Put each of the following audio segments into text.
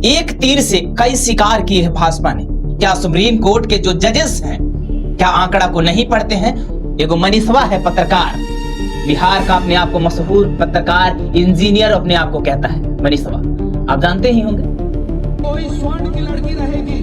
एक तीर से कई शिकार किए हैं भाजपा ने। क्या सुप्रीम कोर्ट के जो जजेस हैं क्या आंकड़ा को नहीं पढ़ते हैं? एगो मनीषवा है पत्रकार, बिहार का अपने आप को मशहूर पत्रकार इंजीनियर अपने आप को कहता है मनीषवा, आप जानते ही होंगे। कोई स्वर्ण की लड़की रहेगी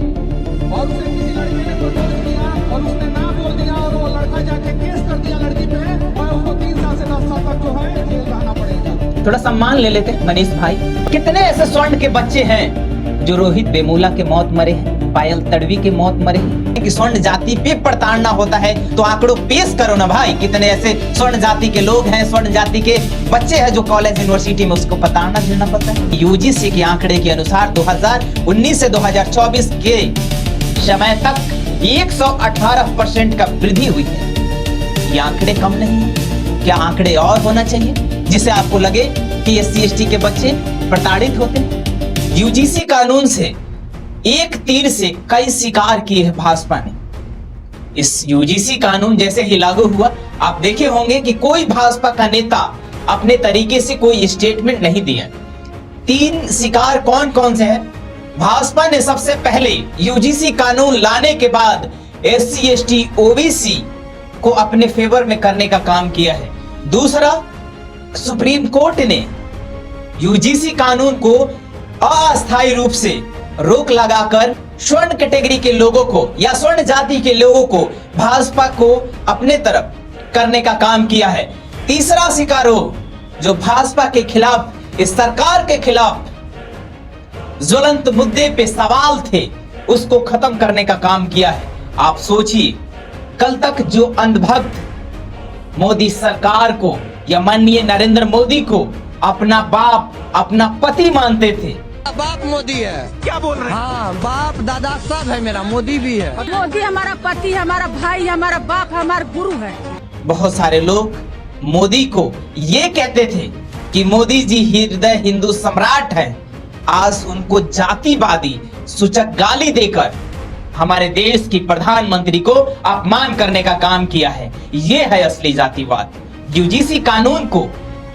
और उसे किसी लड़के ने प्रपोज किया और उसने ना बोल दिया और वो लड़का जाके केस कर दिया लड़की पे और उसको 3 साल से 10 साल तक जो है जेल रहना पड़ेगा। थोड़ा सम्मान ले लेते मनीष भाई। कितने ऐसे स्वर्ण के बच्चे हैं जो रोहित वेमुला के मौत मरे हैं, पायल तड़वी के मौत मरे हैं। कि स्वर्ण जाति पे प्रताड़ना होता है तो आंकड़ों पेश करो ना भाई। कितने ऐसे स्वर्ण जाति के लोग हैं, स्वर्ण जाति के बच्चे हैं जो कॉलेज यूनिवर्सिटी में उसको प्रताड़ना झेलना पड़ता है। यूजीसी के आंकड़े के अनुसार 2019 से 2024 के समय तक 118% का वृद्धि हुई है। ये आंकड़े कम नहीं है। क्या आंकड़े और होना चाहिए जिससे आपको लगे कि SC/ST के बच्चे प्रताड़ित होते हैं? यूजीसी कानून से एक तीर से कई शिकार किए हैं भाजपा ने। इस यूजीसी कानून जैसे ही लागू हुआ आप देखे होंगे कि कोई भाजपा का नेता अपने तरीके से कोई स्टेटमेंट नहीं दिया। 3 शिकार कौन कौन से हैं? भाजपा ने सबसे पहले यूजीसी कानून लाने के बाद SC/ST OBC को अपने फेवर में करने का काम किया है। दूसरा, सुप्रीम कोर्ट ने यूजीसी कानून को अस्थायी रूप से रोक लगाकर स्वर्ण कैटेगरी के लोगों को या स्वर्ण जाति के लोगों को भाजपा को अपने तरफ करने का काम किया है। तीसरा शिकारों जो भाजपा के खिलाफ, इस सरकार के खिलाफ ज्वलंत मुद्दे पे सवाल थे उसको खत्म करने का काम किया है। आप सोचिए, कल तक जो अंधभक्त मोदी सरकार को या माननीय नरेंद्र मोदी को अपना बाप, अपना पति मानते थे। बाप मोदी है। क्या बोल रहे हैं? हाँ, बाप दादा सब है, मेरा मोदी भी है। मोदी हमारा पति, हमारा भाई, हमारा बाप, हमारा गुरु है। बहुत सारे लोग मोदी को ये कहते थे कि मोदी जी हृदय हिंदू सम्राट है। आज उनको जातिवादी सूचक गाली देकर हमारे देश की प्रधानमंत्री को अपमान करने का काम किया है। ये है असली जातिवाद। यूजीसी कानून को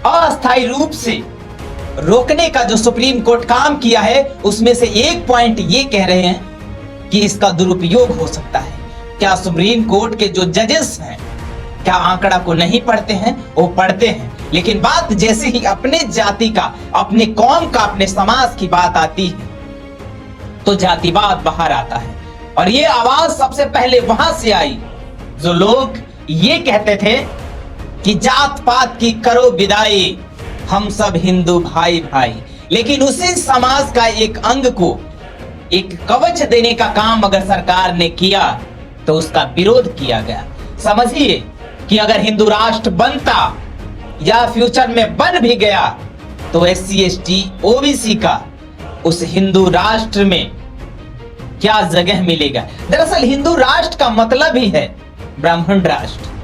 अस्थायी रूप से रोकने का जो सुप्रीम कोर्ट काम किया है उसमें से एक पॉइंट ये कह रहे हैं कि इसका दुरुपयोग हो सकता है। क्या सुप्रीम कोर्ट के जो जजेस हैं क्या आंकड़ा को नहीं पढ़ते हैं? वो पढ़ते हैं, लेकिन बात जैसे ही अपने जाति का, अपने कौम का, अपने समाज की बात आती है तो जातिवाद बाहर आता है। और ये आवाज सबसे पहले वहां से आई जो लोग ये कहते थे कि जात पात की करो विदाई, हम सब हिंदू भाई भाई। लेकिन उसी समाज का एक अंग को एक कवच देने का काम अगर सरकार ने किया तो उसका विरोध किया गया। समझिए कि अगर हिंदू राष्ट्र बनता या फ्यूचर में बन भी गया तो SC/ST OBC का उस हिंदू राष्ट्र में क्या जगह मिलेगा? दरअसल हिंदू राष्ट्र का मतलब ही है ब्राह्मण राष्ट्र।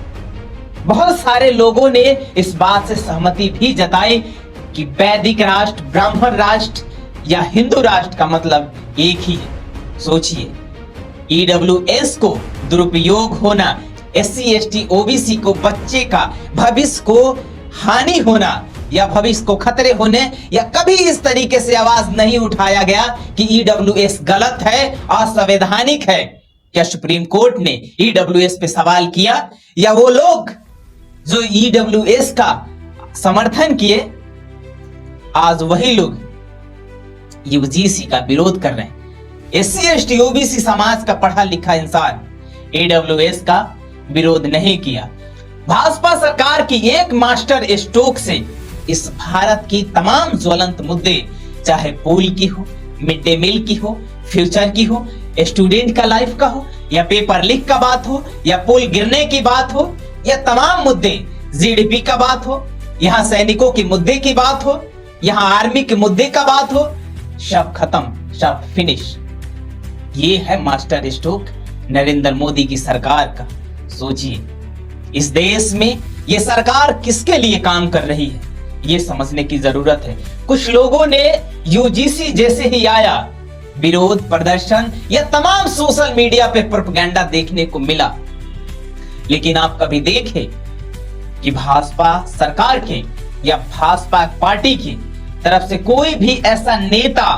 बहुत सारे लोगों ने इस बात से सहमति भी जताई कि वैदिक राष्ट्र, ब्राह्मण राष्ट्र या हिंदू राष्ट्र का मतलब एक ही है। सोचिए, EWS को दुरुपयोग होना, SC/ST OBC को बच्चे का भविष्य को हानि होना या भविष्य को खतरे होने, या कभी इस तरीके से आवाज नहीं उठाया गया कि EWS गलत है, असंवैधानिक है। क्या सुप्रीम कोर्ट ने EWS पे सवाल किया? या वो लोग जो EWS का समर्थन किए आज वही लोग यूजीसी का विरोध कर रहे हैं? SC/ST OBC समाज का पढ़ा लिखा इंसान EWS का विरोध नहीं किया। भाजपा सरकार की एक मास्टर स्ट्रोक से इस भारत की तमाम ज्वलंत मुद्दे, चाहे पुल की हो, मिड डे मील की हो, फ्यूचर की हो, स्टूडेंट का लाइफ का हो, या पेपर लीक का बात हो, या पुल गिरने की बात हो, या तमाम मुद्दे, GDP का बात हो, यहाँ सैनिकों के मुद्दे की बात हो, यहाँ आर्मी के मुद्दे का बात हो, सब खत्म, सब फिनिश। ये है मास्टर स्ट्रोक नरेंद्र मोदी की सरकार का। सोचिए, इस देश में ये सरकार किसके लिए काम कर रही है ये समझने की जरूरत है। कुछ लोगों ने यूजीसी जैसे ही आया विरोध प्रदर्शन या तमाम सोशल मीडिया पे प्रोपेगेंडा देखने को मिला, लेकिन आप कभी देखें कि भाजपा सरकार के या भाजपा पार्टी की तरफ से कोई भी ऐसा नेता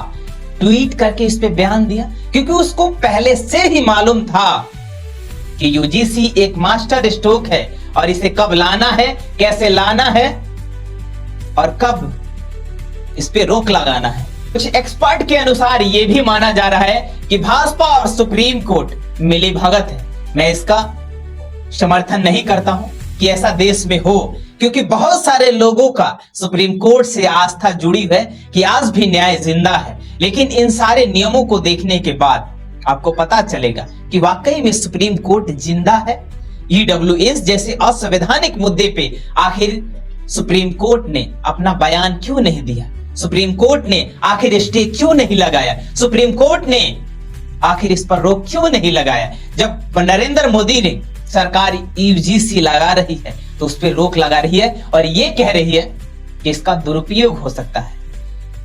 ट्वीट करके इस पे बयान दिया, क्योंकि उसको पहले से ही मालूम था कि यूजीसी एक मास्टर स्ट्रोक है और इसे कब लाना है, कैसे लाना है और कब इस पे रोक लगाना है। कुछ एक्सपर्ट के अनुसार यह भी माना जा रहा है कि भाजपा और सुप्रीम कोर्ट मिली भगत है। मैं इसका समर्थन नहीं करता हूं कि ऐसा देश में हो, क्योंकि बहुत सारे लोगों का सुप्रीम कोर्ट से आस्था जुड़ी है कि आज भी न्याय जिंदा है। लेकिन इन सारे नियमों को देखने के बाद आपको पता चलेगा कि वाकई में सुप्रीम कोर्ट जिंदा है। ईडब्ल्यूएस जैसे असंवैधानिक मुद्दे पे आखिर सुप्रीम कोर्ट ने अपना बयान क्यों नहीं दिया? सुप्रीम कोर्ट ने आखिर स्टे क्यों नहीं लगाया? सुप्रीम कोर्ट ने आखिर इस पर रोक क्यों नहीं लगाया? जब नरेंद्र मोदी ने सरकार यूजीसी लगा रही है तो उस पर रोक लगा रही है और ये कह रही है कि इसका दुरुपयोग हो सकता है।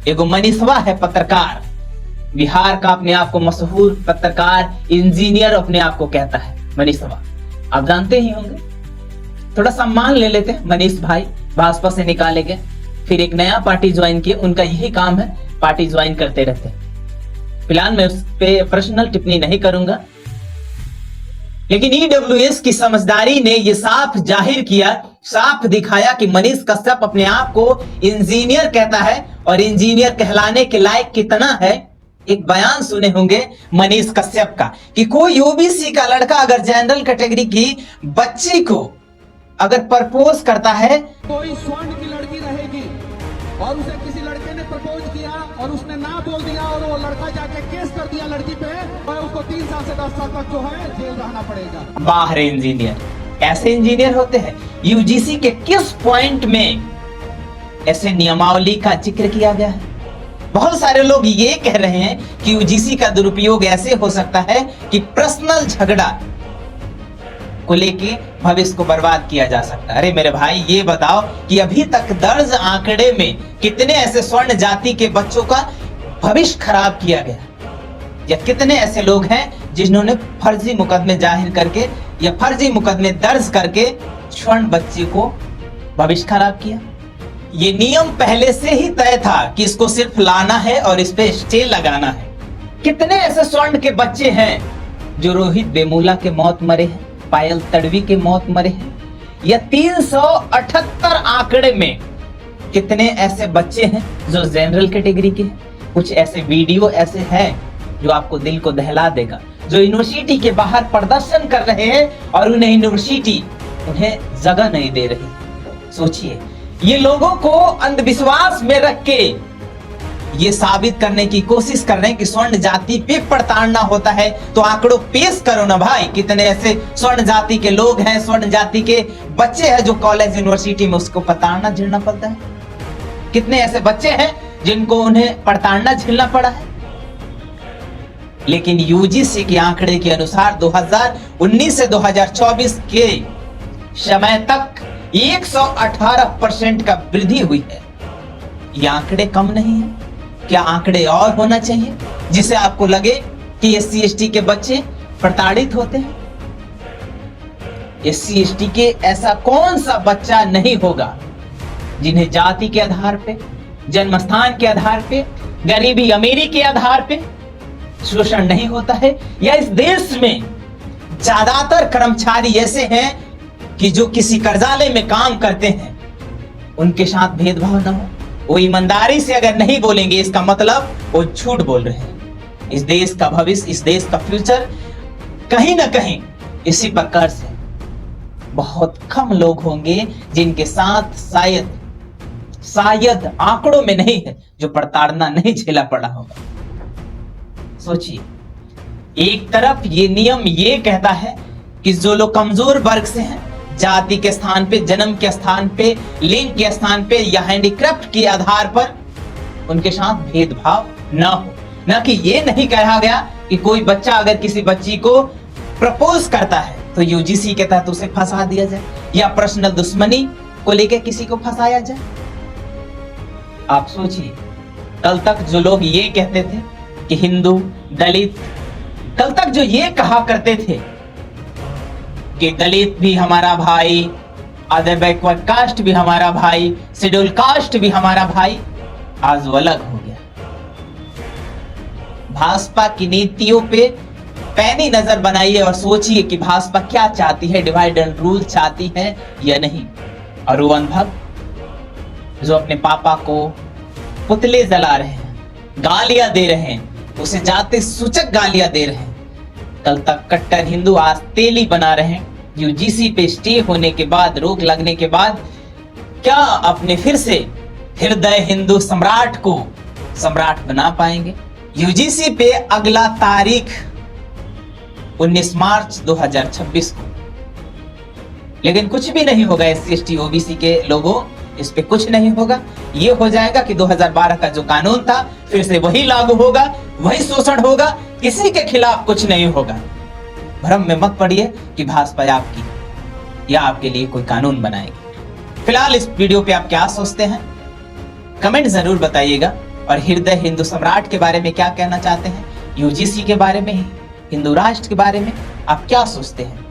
एगो मनीषवा है पत्रकार, बिहार का अपने आप को मशहूर पत्रकार, इंजीनियर अपने आप को कहता है मनीषवा, आप जानते ही होंगे। थोड़ा सम्मान ले लेते हैं मनीष भाई, भाजपा से निकाले गए, फिर एक नया पार्टी ज्वाइन किए, उनका यही काम है, पार्टी ज्वाइन करते रहते हैं। फिलहाल मैं उस पे पर्सनल टिप्पणी नहीं करूंगा, लेकिन ईडब्ल्यूएस की समझदारी ने यह साफ जाहिर किया, साफ दिखाया कि मनीष कश्यप अपने आप को इंजीनियर कहता है और इंजीनियर कहलाने के लायक कितना है। एक बयान सुने होंगे मनीष कश्यप का कि कोई ओबीसी का लड़का अगर जनरल कैटेगरी की बच्ची को अगर प्रपोज करता है, कोई स्वर्ण की लड़की रहेगी और उसे किसी लड़के ने प्रपोज किया और उसने ना बोल दिया और वो लड़का जाके केस कर दिया लड़की पे, और उसको 3 साल से 10 साल तक जो है जेल रहना पड़ेगा। बाहर इंजीनियर, ऐसे इंजीनियर होते हैं। यूजीसी के किस पॉइंट में ऐसे नियमावली का जिक्र किया गया है? बहुत सारे लोग ये कह रहे हैं कि यूजीसी का दुरुपयोग ऐसे हो सकता है कि पर्सनल झगड़ा को लेके भविष्य को बर्बाद किया जा सकता है। अरे मेरे भाई, ये बताओ कि अभी तक दर्ज आंकड़े में कितने ऐसे स्वर्ण जाति के बच्चों का भविष्य खराब किया गया, या कितने ऐसे लोग हैं जिन्होंने फर्जी मुकदमे जाहिर करके या फर्जी मुकदमे दर्ज करके स्वर्ण बच्ची को भविष्य खराब किया। ये नियम पहले से ही तय था कि इसको सिर्फ लाना है और इस पे स्टे लगाना है। कितने ऐसे स्वर्ण के बच्चे हैं जो रोहित वेमुला के मौत मरे हैं, पायल तड़वी के मौत मरे हैं, या 378 आंकड़े में कितने ऐसे बच्चे हैं जो जनरल कैटेगरी के हैं। कुछ ऐसे वीडियो ऐसे हैं जो आपको दिल को दहला देगा, जो यूनिवर्सिटी के बाहर प्रदर्शन कर रहे हैं और उन्हें यूनिवर्सिटी उन्हें जगह नहीं दे रही। सोचिए, ये लोगों को अंधविश्वास में रख के ये साबित करने की कोशिश कर रहे हैं कि स्वर्ण जाति पे प्रताड़ना होता है। तो आंकड़ों पेश करो ना भाई, कितने ऐसे स्वर्ण जाति के लोग हैं, स्वर्ण जाति के बच्चे हैं जो कॉलेज यूनिवर्सिटी में उसको प्रताड़ना झेलना पड़ता है। कितने ऐसे बच्चे हैं जिनको उन्हें प्रताड़ना झेलना पड़ा है। लेकिन यूजीसी के आंकड़े के अनुसार 2019 से 2024 के समय तक 118% का वृद्धि हुई है। ये आंकड़े कम नहीं है। क्या आंकड़े और होना चाहिए जिसे आपको लगे कि एससी एसटी के बच्चे प्रताड़ित होते हैं? एससी एसटी के ऐसा कौन सा बच्चा नहीं होगा जिन्हें जाति के आधार पे, जन्मस्थान के आधार पे, गरीबी अमीरी के आधार पे शोषण नहीं होता है? या इस देश में ज्यादातर कर्मचारी ऐसे हैं कि जो किसी कर्जालय में काम करते हैं उनके साथ भेदभाव न हो? वो ईमानदारी से अगर नहीं बोलेंगे, इसका मतलब वो झूठ बोल रहे हैं। इस देश का भविष्य, इस देश का फ्यूचर कहीं ना कहीं इसी प्रकार से बहुत कम लोग होंगे जिनके साथ शायद आंकड़ों में नहीं है जो प्रताड़ना नहीं झेला पड़ा होगा। सोचिए, एक तरफ ये नियम ये कहता है कि जो लोग कमजोर वर्ग से हैं, जाति के स्थान पे, जन्म के स्थान पे, लिंग के स्थान पे या हैंडीक्राफ्ट के आधार पर उनके साथ भेदभाव न हो। न कि ये नहीं कहा गया कि कोई बच्चा अगर किसी बच्ची को प्रपोज करता है तो यूजीसी के तहत उसे फंसा दिया जाए या पर्सनल दुश्मनी को लेकर किसी को फंसाया जाए। आप सोचिए, कल तक जो लोग ये कहते थे कि हिंदू, दलित, कल तक जो ये कहा करते थे कि दलित भी हमारा भाई, अदर बैकवर्ड कास्ट भी हमारा भाई, शेड्यूल कास्ट भी हमारा भाई, आज वो अलग हो गया। भाजपा की नीतियों पे पैनी नजर बनाइए और सोचिए कि भाजपा क्या चाहती है, डिवाइड एंड रूल चाहती है या नहीं। और वो अनुभव जो अपने पापा को पुतले जला रहे हैं, गालियां दे रहे हैं, उसे जाति सूचक गालियां दे रहे हैं, कल तक कट्टर हिंदू आज तेली बना रहे हैं। यूजीसी पे स्टे होने के बाद, रोक लगने के बाद, क्या अपने फिर से हृदय हिंदू सम्राट को सम्राट बना पाएंगे? यूजीसी पे अगला तारीख 19 मार्च 2026 को। लेकिन कुछ भी नहीं होगा SC ST OBC के लोगों, इस पे कुछ नहीं होगा। ये हो जाएगा कि 2012 का जो कानून था फिर से वही लागू होगा, वही शोषण होगा, किसी के खिलाफ कुछ नहीं होगा। भ्रम में मत पड़िए कि भाजपा आपकी या आपके लिए कोई कानून बनाएगी। फिलहाल इस वीडियो पे आप क्या सोचते हैं, कमेंट जरूर बताइएगा। और हृदय हिंदू सम्राट के बारे में क्या कहना चाहते हैं, यूजीसी के बारे में, हिंदू राष्ट्र के बारे में आप क्या सोचते हैं?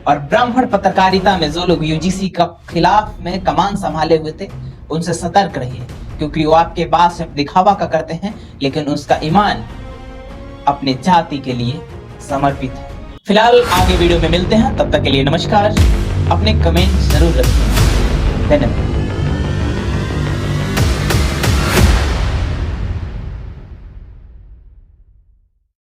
और ब्राह्मण पत्रकारिता में जो लोग यूजीसी का खिलाफ में कमान संभाले हुए थे, उनसे सतर्क रहिए, क्योंकि वो आपके पास दिखावा का करते हैं, लेकिन उसका ईमान अपने जाति के लिए समर्पित है। फिलहाल आगे वीडियो में मिलते हैं, तब तक के लिए नमस्कार। अपने कमेंट जरूर रखिए। धन्यवाद।